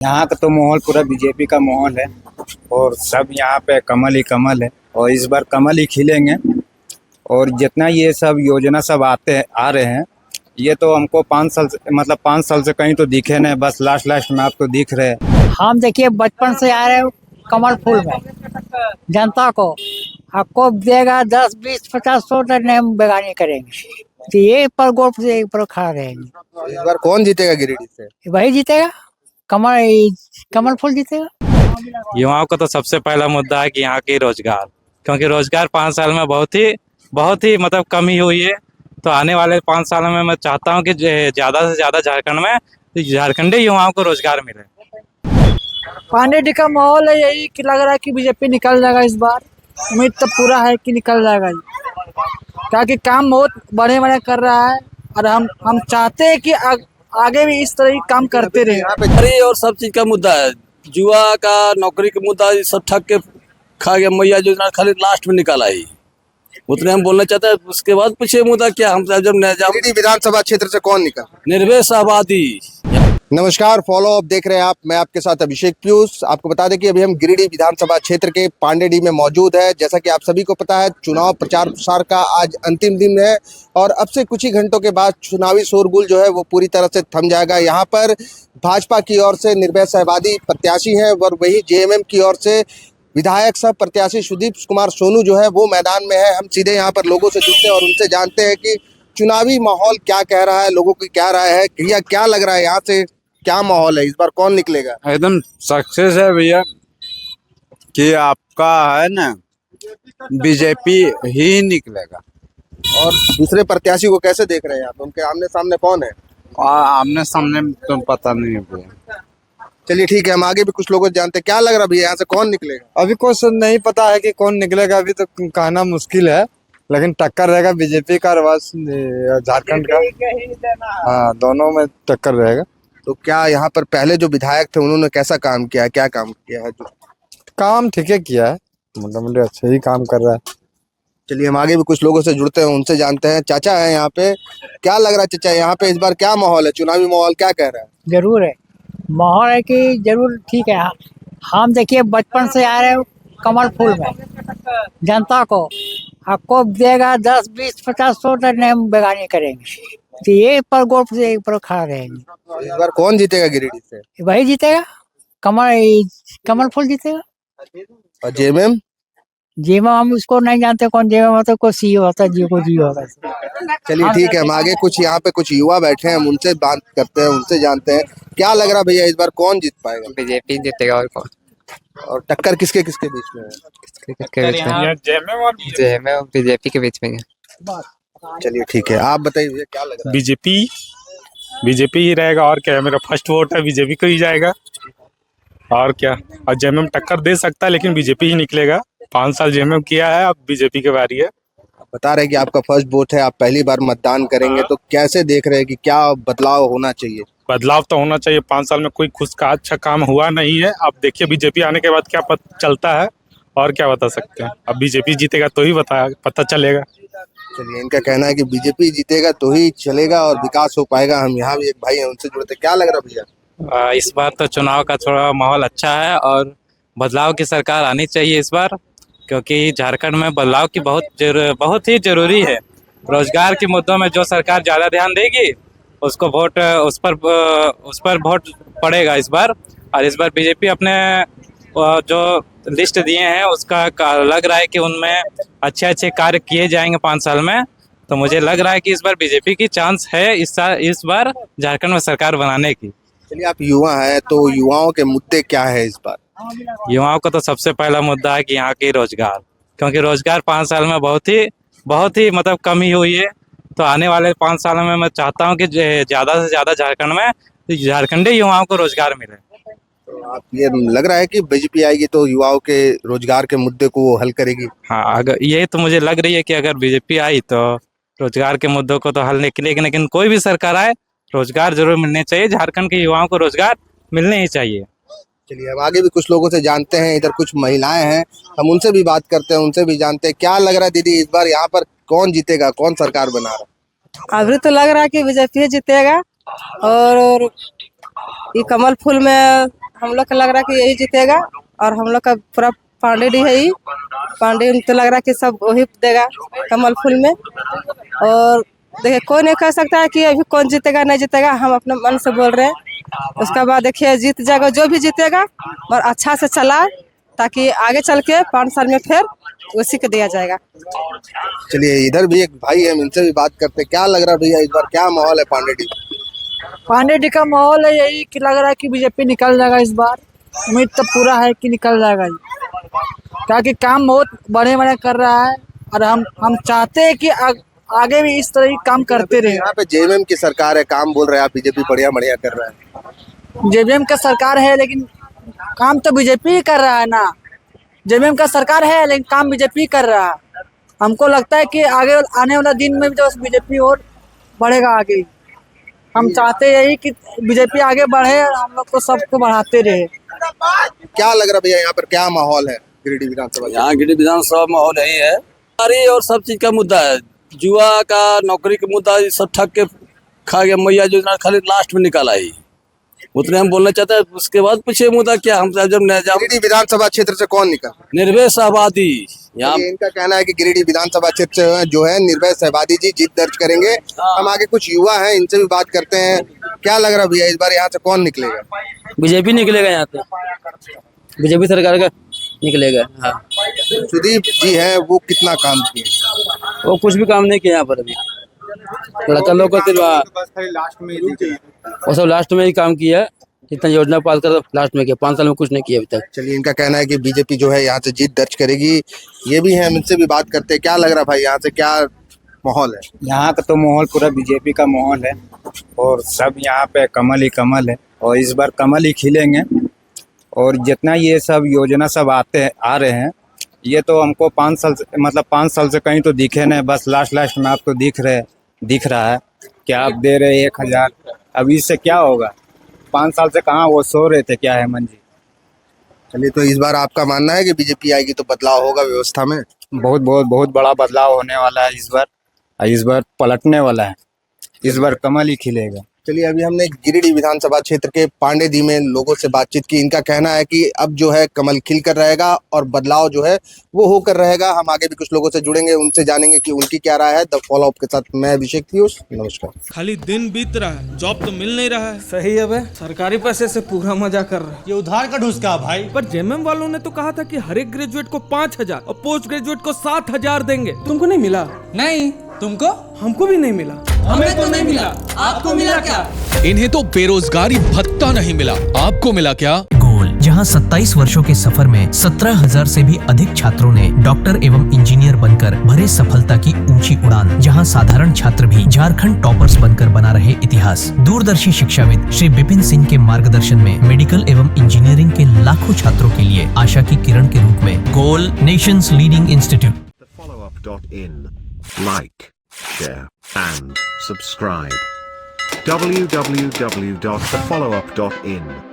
यहाँ का तो माहौल पूरा बीजेपी का माहौल है और सब यहाँ पे कमल ही कमल है और इस बार कमल ही खिलेंगे। और जितना ये सब योजना सब आ रहे हैं, ये तो हमको 5 साल से मतलब 5 साल से कहीं तो दिखे नहीं, बस लास्ट लास्ट में आपको दिख रहे हैं। हम देखिए बचपन से आ रहे हैं कमल फूल में जनता को आपको देगा 10 20 50 100 तो नहीं हम बेगानी करेंगे। तो ये पर गोल से एक पर खड़ा रहेंगे। इस बार कौन जीतेगा गिरिडीह से? वही जीतेगा, कमल कमल फूल जीतेगा। युवाओं का तो सबसे पहला मुद्दा है कि यहाँ की रोजगार, क्योंकि रोजगार 5 साल में बहुत ही मतलब कमी हुई है। तो आने वाले 5 सालों में मैं चाहता हूँ कि ज्यादा से ज्यादा झारखंड में झारखंडी युवाओं को रोजगार मिले। पांडेडी का माहौल है यही कि लग रहा है कि बीजेपी निकल जाएगा इस बार। उम्मीद तो पूरा है कि निकल जाएगा ही, क्योंकि काम बहुत बड़े बड़े कर रहा है और हम चाहते हैं कि आगे भी इस तरह ही काम करते रहे। बेकारी और सब चीज का मुद्दा है, जुआ का, नौकरी का मुद्दा, ये सब ठग के खा गया। मैया योजना खाली लास्ट में निकाला ही, उतने हम बोलना चाहते हैं। उसके बाद पीछे मुद्दा क्या, हम जब गिरिडीह विधानसभा क्षेत्र से कौन निकल? निर्वेश आबादी। नमस्कार, फॉलो अप देख रहे हैं आप, मैं आपके साथ अभिषेक पीयूष। आपको बता दें कि अभी हम गिरिडीह विधानसभा क्षेत्र के पांडेडी में मौजूद है। जैसा कि आप सभी को पता है, चुनाव प्रचार प्रसार का आज अंतिम दिन है और अब से कुछ ही घंटों के बाद चुनावी शोरगुल जो है वो पूरी तरह से थम जाएगा। यहाँ पर भाजपा की ओर से निर्भय आबादी प्रत्याशी है और वही जेएमएम की ओर से विधायक सह प्रत्याशी सुदीप कुमार सोनू जो है वो मैदान में है। हम सीधे यहाँ पर लोगों से जुड़ते हैं और उनसे जानते हैं कि चुनावी माहौल क्या कह रहा है, लोगों की क्या राय है, भैया क्या लग रहा है, यहाँ से क्या माहौल है, इस बार कौन निकलेगा? एकदम सक्सेस है भैया कि आपका है ना बीजेपी ही निकलेगा। और दूसरे प्रत्याशी को कैसे देख रहे हैं आप, उनके आमने सामने कौन है? आमने सामने तो पता नहीं है भैया। चलिए ठीक है, हम आगे भी कुछ लोगों से जानते हैं। क्या लग रहा है भैया, यहाँ से कौन निकलेगा? अभी कुछ नहीं पता है कि कौन निकलेगा, अभी तो कहना मुश्किल है, लेकिन टक्कर रहेगा बीजेपी का और झारखंड का। हाँ, दोनों में टक्कर रहेगा। तो क्या यहाँ पर पहले जो विधायक थे उन्होंने कैसा काम किया है, क्या काम किया है? काम ठीक है किया है, मोटा अच्छा ही काम कर रहा है। चलिए हम आगे भी कुछ लोगों से जुड़ते हैं, उनसे जानते हैं। चाचा है यहाँ पे, क्या लग रहा है चाचा, यहाँ पे इस बार क्या माहौल है, चुनावी माहौल क्या कह रहा है? जरूर है माहौल है कि जरूर ठीक है। हम देखिए बचपन से आ रहे हैं कमल फूल में जनता को आपको देगा 10 20 50 100 तो नहीं हम बेगानी करेंगे। तो ये पर गोल से एक पर खड़ा रहेंगे। इस बार कौन जीतेगा गिरिडीह से? वही जीतेगा, कमल फूल जीतेगा। और जेएमएम? जेमा हम उसको नहीं जानते कौन जेमा होता है, कोई सी होता है, जी को जी होता है। चलिए ठीक है, हम आगे कुछ यहाँ पे कुछ युवा बैठे हैं, हम उनसे बात करते हैं, उनसे जानते हैं। क्या लग रहा भैया, इस बार कौन जीत पाएगा? बीजेपी जीतेगा। और कौन? और टक्कर किसके किसके बीच में है? किसके बीच में? जेएमएम और बीजेपी के बीच में है। चलिए ठीक है, आप बताइए भैया क्या लग रहा है? बीजेपी ही रहेगा। और क्या है, मेरा फर्स्ट वोट है, बीजेपी को ही जाएगा। और क्या, और जेएमएम टक्कर दे सकता है लेकिन बीजेपी ही निकलेगा। 5 साल जेएमएम किया है, अब बीजेपी की बारी है। बता रहे हैं कि आपका फर्स्ट वोट है, आप पहली बार मतदान करेंगे, तो कैसे देख रहे हैं कि क्या बदलाव होना चाहिए? बदलाव तो होना चाहिए। 5 साल में कोई खुद का अच्छा काम हुआ नहीं है। अब देखिए बीजेपी आने के बाद क्या चलता है और क्या बता सकते हैं। अब बीजेपी जीतेगा तो ही पता चलेगा। चलिए, इनका कहना है कि बीजेपी जीतेगा तो ही चलेगा और विकास हो पाएगा। हम यहाँ भी एक भाई हैं, उनसे जुड़ते। क्या लग रहा भैया? इस बार तो चुनाव का थोड़ा माहौल अच्छा है और बदलाव की सरकार आनी चाहिए इस बार, क्योंकि झारखंड में बदलाव की बहुत ही जरूरी है। रोजगार के मुद्दों में जो सरकार ज़्यादा ध्यान देगी उसको उस पर वोट पड़ेगा इस बार। और इस बार बीजेपी अपने जो लिस्ट दिए हैं उसका लग रहा है कि उनमें अच्छे कार्य किए जाएंगे 5 साल में। तो मुझे लग रहा है कि इस बार बीजेपी की चांस है इस बार झारखंड में सरकार बनाने की। चलिए, आप युवा हैं तो युवाओं के मुद्दे क्या है इस बार? युवाओं का तो सबसे पहला मुद्दा है कि यहाँ की रोजगार, क्योंकि रोजगार 5 साल में बहुत ही मतलब कमी हुई है। तो आने वाले 5 सालों में मैं चाहता हूँ कि ज्यादा से ज्यादा झारखंड में झारखंडी युवाओं को रोजगार मिले। तो आप ये लग रहा है कि बीजेपी आएगी तो युवाओं के रोजगार के मुद्दे को वो हल करेगी? हाँ, अगर ये तो मुझे लग रही है कि अगर बीजेपी आई तो रोजगार के मुद्दों को तो हल निकलेगी। लेकिन कोई भी सरकार आए, रोजगार जरूर मिलने चाहिए। झारखंड के युवाओं को रोजगार मिलने ही चाहिए। चलिए, हम आगे भी कुछ लोगों से जानते हैं। इधर कुछ महिलाएं हैं, हम उनसे भी बात करते हैं, उनसे भी जानते हैं। क्या लग रहा है दीदी, इस बार यहाँ पर कौन जीतेगा, कौन सरकार बना रहा है? अभी तो लग रहा है कि बीजेपी जीतेगा और ये कमल फूल में हम लोग को लग रहा है कि यही जीतेगा और हम लोग का पूरा पांडे डी है ही पांडे तो लग रहा है कि सब वही देगा कमल फूल में। और देखिए कोई नहीं कह सकता है कि अभी कौन जीतेगा नहीं जीतेगा, हम अपने मन से बोल रहे हैं। उसके बाद देखिए जीत जाएगा जो भी जीतेगा और अच्छा से चला ताकि आगे चल के 5 साल में फिर उसी को दिया जाएगा। चलिए इधर भी एक भाई है, इनसे भी बात करते हैं। क्या लग रहा है भैया इस बार क्या माहौल है पांडेडी? पांडेडी का माहौल है यही कि लग रहा है कि बीजेपी निकल जाएगा इस बार। उम्मीद तो पूरा है कि निकल जाएगा ही, क्योंकि काम बहुत बड़े बड़े कर रहा है और हम चाहते हैं कि आगे भी इस तरह ही काम करते रहे। यहाँ पे जेएमएम की सरकार है, काम बोल रहे हैं आप बीजेपी बढ़िया बढ़िया कर रहा है। जेएमएम का सरकार है लेकिन काम तो बीजेपी ही कर रहा है ना। जेएमएम का सरकार है लेकिन काम बीजेपी कर रहा है। हमको लगता है कि आगे आने वाला दिन में भी जो बीजेपी और बढ़ेगा आगे। हम चाहते यही कि बीजेपी आगे बढ़े और हम लोग को सबको बढ़ाते रहे। क्या लग रहा है भैया यहाँ पर क्या माहौल है गिरिडीह विधानसभा? यहाँ गिरिडीह विधानसभा माहौल यही है, अरे और सब चीज का मुद्दा है। जुआ का, नौकरी का मुद्दा सब ठग के खा गया मैया योजना, खाली लास्ट में निकाला ही, उतने हम बोलना चाहते हैं। उसके बाद पूछे मुद्दा क्या, हम जब गिरिडीह विधानसभा क्षेत्र से कौन निकल? निर्भय सहवादी। यहाँ इनका कहना है कि गिरिडीह विधानसभा क्षेत्र से जो है निर्भय सहवादी जी जीत दर्ज करेंगे। हम आगे कुछ युवा हैं, इनसे भी बात करते हैं। क्या लग रहा है भैया इस बार यहाँ से कौन निकलेगा? बीजेपी निकलेगा, यहाँ पे बीजेपी सरकार का निकलेगा। हाँ, सुदीप जी है, वो कितना काम किए? वो कुछ भी काम नहीं किया यहाँ पर अभी। लड़का लोग को वो सब लास्ट में ही काम किया, जितना योजना पास कर लास्ट में किया, 5 साल में कुछ नहीं किया अभी तक। चलिए इनका कहना है कि बीजेपी जो है यहाँ से जीत दर्ज करेगी। ये भी है, इनसे भी बात करते हैं। क्या लग रहा है भाई यहाँ से क्या माहौल है? यहाँ का तो माहौल पूरा बीजेपी का माहौल है और सब यहाँ पे कमल ही कमल है और इस बार कमल ही खिलेंगे। और जितना ये सब योजना सब आ रहे हैं, ये तो हमको 5 साल से मतलब 5 साल से कहीं तो दिखे नहीं, बस लास्ट में आपको दिख रहा है कि आप दे रहे 1000। अब इससे क्या होगा? 5 साल से कहाँ वो सो रहे थे क्या है मन जी? चलिए तो इस बार आपका मानना है कि बीजेपी आएगी तो बदलाव होगा व्यवस्था में? बहुत बड़ा बदलाव होने वाला है इस बार पलटने वाला है। इस बार कमल ही खिलेगा। चलिए अभी हमने गिरिडीह विधानसभा क्षेत्र के पांडेडी में लोगों से बातचीत की। इनका कहना है कि अब जो है कमल खिल कर रहेगा और बदलाव जो है वो होकर रहेगा। हम आगे भी कुछ लोगों से जुड़ेंगे, उनसे जानेंगे कि उनकी क्या राय है। द फॉलोअप के साथ मैं अभिषेक पीयूष, नमस्कार। खाली दिन बीत रहा है, जॉब तो मिल नहीं रहा है। सही है बे, सरकारी पैसे से पूरा मजा कर रहा है। ये उधार का ढूंढा भाई। पर जेएमएम वालों ने तो कहा था कि हर एक ग्रेजुएट को 5000 और पोस्ट ग्रेजुएट को 7000 देंगे। तुमको नहीं मिला? नहीं, तुमको? हमको भी नहीं मिला। हमें तो नहीं मिला, आपको मिला क्या? इन्हें तो बेरोजगारी भत्ता नहीं मिला, आपको मिला क्या? गोल, जहां 27 वर्षों के सफर में 17,000 से भी अधिक छात्रों ने डॉक्टर एवं इंजीनियर बनकर भरे सफलता की ऊंची उड़ान। जहां साधारण छात्र भी झारखंड टॉपर्स बनकर बना रहे इतिहास। दूरदर्शी शिक्षाविद श्री विपिन सिंह के मार्गदर्शन में मेडिकल एवं इंजीनियरिंग के लाखों छात्रों के लिए आशा की किरण के रूप में गोल, nation's leading institute. Like, share, and subscribe. www.thefollowup.in